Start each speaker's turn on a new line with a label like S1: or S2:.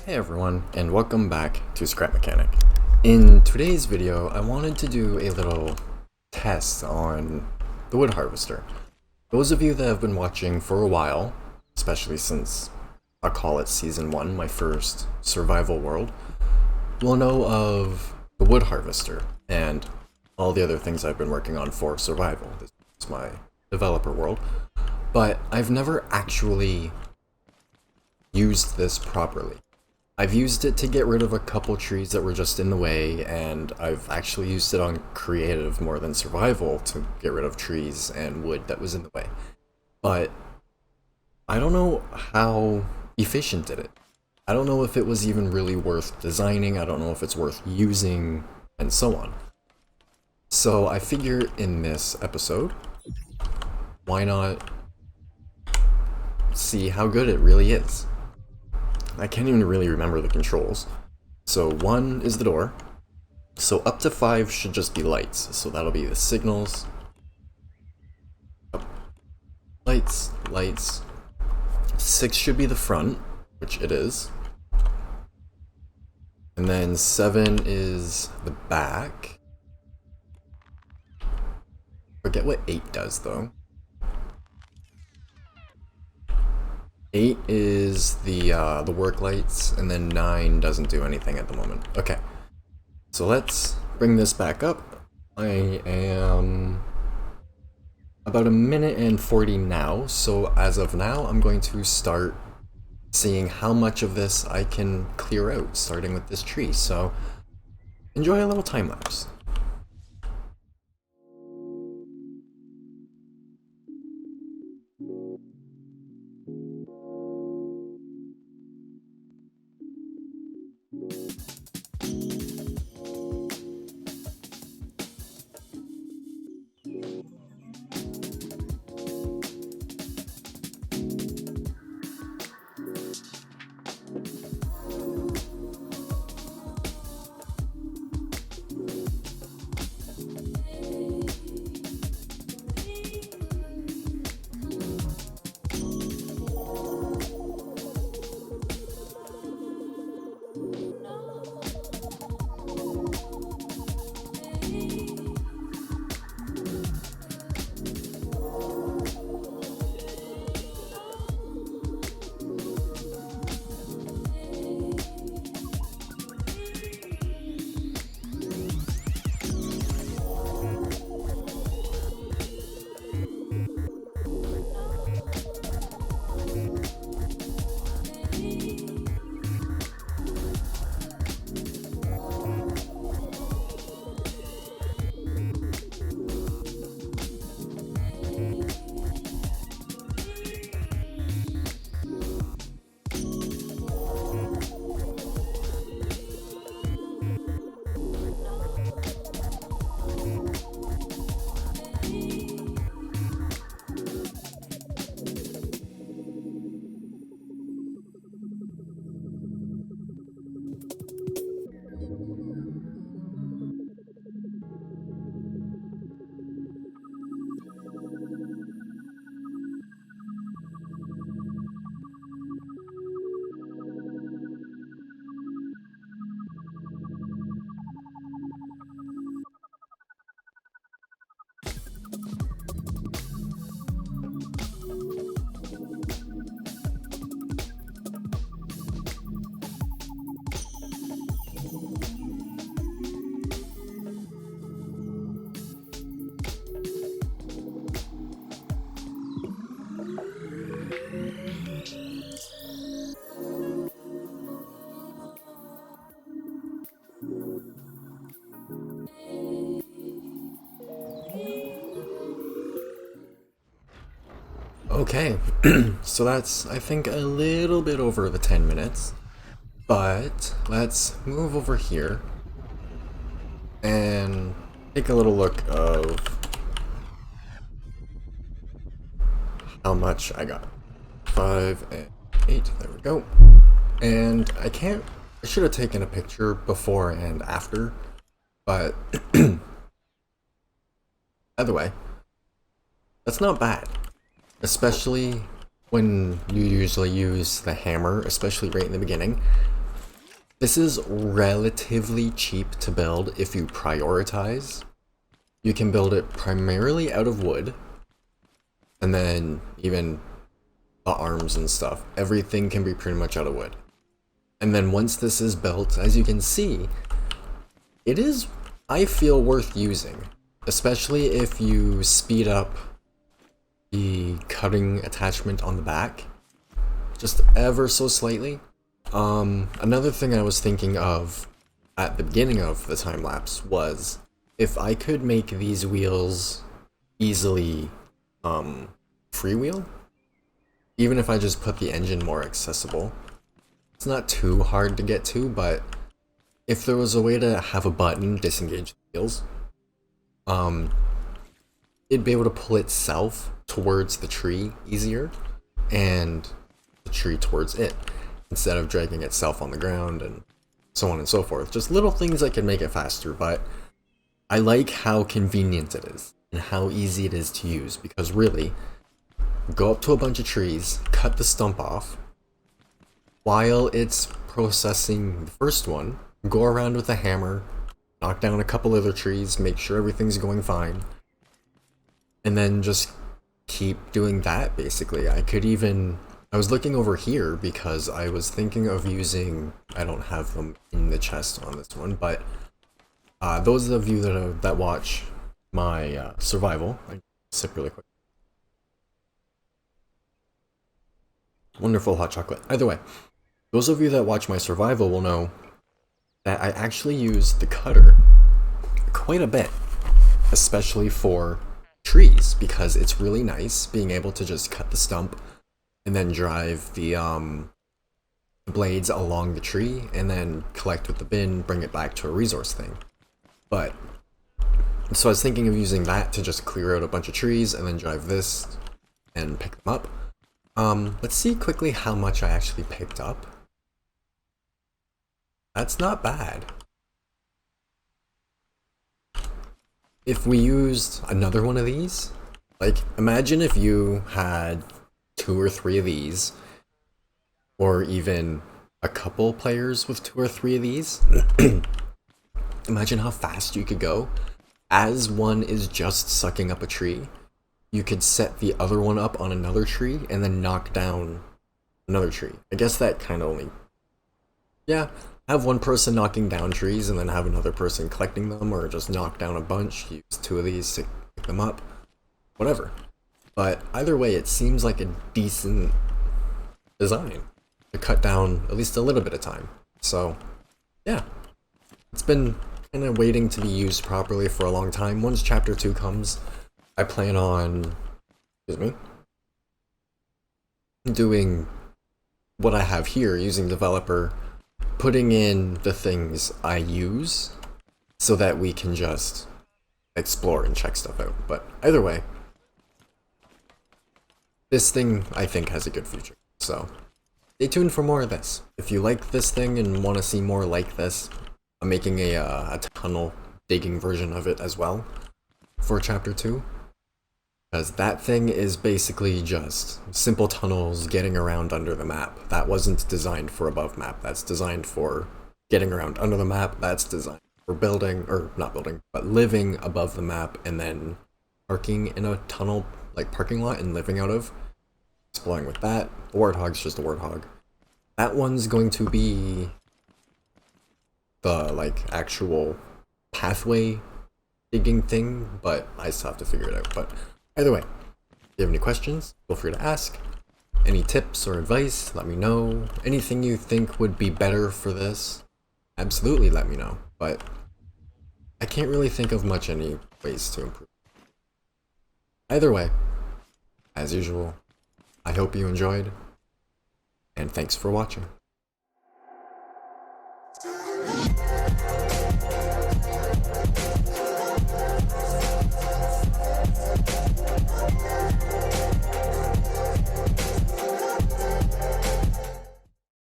S1: Hey everyone, and welcome back to Scrap Mechanic. In today's video, I wanted to do a little test on the wood harvester. Those of you that have been watching for a while, especially since I'll call it Season 1, my first survival world, will know of the wood harvester and all the other things I've been working on for survival. This is my developer world, but I've never actually used this properly. I've used it to get rid of a couple trees that were just in the way, and I've actually used it on creative more than survival to get rid of trees and wood that was in the way. But I don't know how efficient it is. I don't know if it was even really worth designing, I don't know if it's worth using, and so on. So I figure in this episode, why not see how good it really is. I can't even really remember the controls. So 1 is the door. So up to 5 should just be lights. So that'll be the signals. Lights, lights. 6 should be the front, which it is. And then 7 is the back. Forget what 8 does though. 8 is the work lights, and then 9 doesn't do anything at the moment. Okay, so let's bring this back up. I am about 1 minute and 40 now, so as of now, I'm going to start seeing how much of this I can clear out, starting with this tree. So enjoy a little time lapse. Okay, so that's, I think, a little bit over the 10 minutes, but let's move over here and take a little look of how much I got. 5 and 8, there we go. And I should have taken a picture before and after, but either way, that's not bad. Especially when you usually use the hammer, especially right in the beginning. This is relatively cheap to build if you prioritize. You can build it primarily out of wood, and then even the arms and stuff, everything can be pretty much out of wood. And then once this is built, as you can see, it is, I feel, worth using, especially if you speed up the cutting attachment on the back just ever so slightly. Another thing I was thinking of at the beginning of the time lapse was if I could make these wheels easily freewheel, even if I just put the engine more accessible. It's not too hard to get to, but if there was a way to have a button disengage the wheels, it'd be able to pull itself towards the tree easier, and the tree towards it, instead of dragging itself on the ground and so on and so forth. Just little things that can make it faster, but I like how convenient it is and how easy it is to use, because really, go up to a bunch of trees, cut the stump off, while it's processing the first one, go around with a hammer, knock down a couple other trees, make sure everything's going fine, and then just keep doing that, basically. I was looking over here because I was thinking of using, I don't have them in the chest on this one, but those of you that watch my survival, I sip really quick. Wonderful hot chocolate. Either way, those of you that watch my survival will know that I actually use the cutter quite a bit, especially for trees, because it's really nice being able to just cut the stump and then drive the blades along the tree and then collect with the bin, bring it back to a resource thing. But so I was thinking of using that to just clear out a bunch of trees and then drive this and pick them up. Let's see quickly how much I actually picked up. That's not bad. If we used another one of these, like imagine if you had 2 or 3 of these, or even a couple players with 2 or 3 of these. Imagine how fast you could go. As one is just sucking up a tree, you could set the other one up on another tree and then knock down another tree. I guess that kind of only, yeah, have one person knocking down trees and then have another person collecting them, or just knock down a bunch, use 2 of these to pick them up, whatever. But either way, it seems like a decent design to cut down at least a little bit of time. So yeah, it's been kind of waiting to be used properly for a long time. Once chapter 2 comes, I plan on, doing what I have here, using developer, putting in the things I use so that we can just explore and check stuff out. But either way, this thing I think has a good future, so stay tuned for more of this. If you like this thing and want to see more like this, I'm making a tunnel digging version of it as well for chapter 2. Because that thing is basically just simple tunnels getting around under the map. That wasn't designed for above map. That's designed for getting around under the map. That's designed for building, or not building, but living above the map and then parking in a tunnel, like parking lot, and living out of. Exploring with that. The Warthog's just a Warthog. That one's going to be the like actual pathway digging thing, but I still have to figure it out. But either way, if you have any questions, feel free to ask. Any tips or advice, let me know. Anything you think would be better for this, absolutely let me know. But I can't really think of much any ways to improve. Either way, as usual, I hope you enjoyed, and thanks for watching.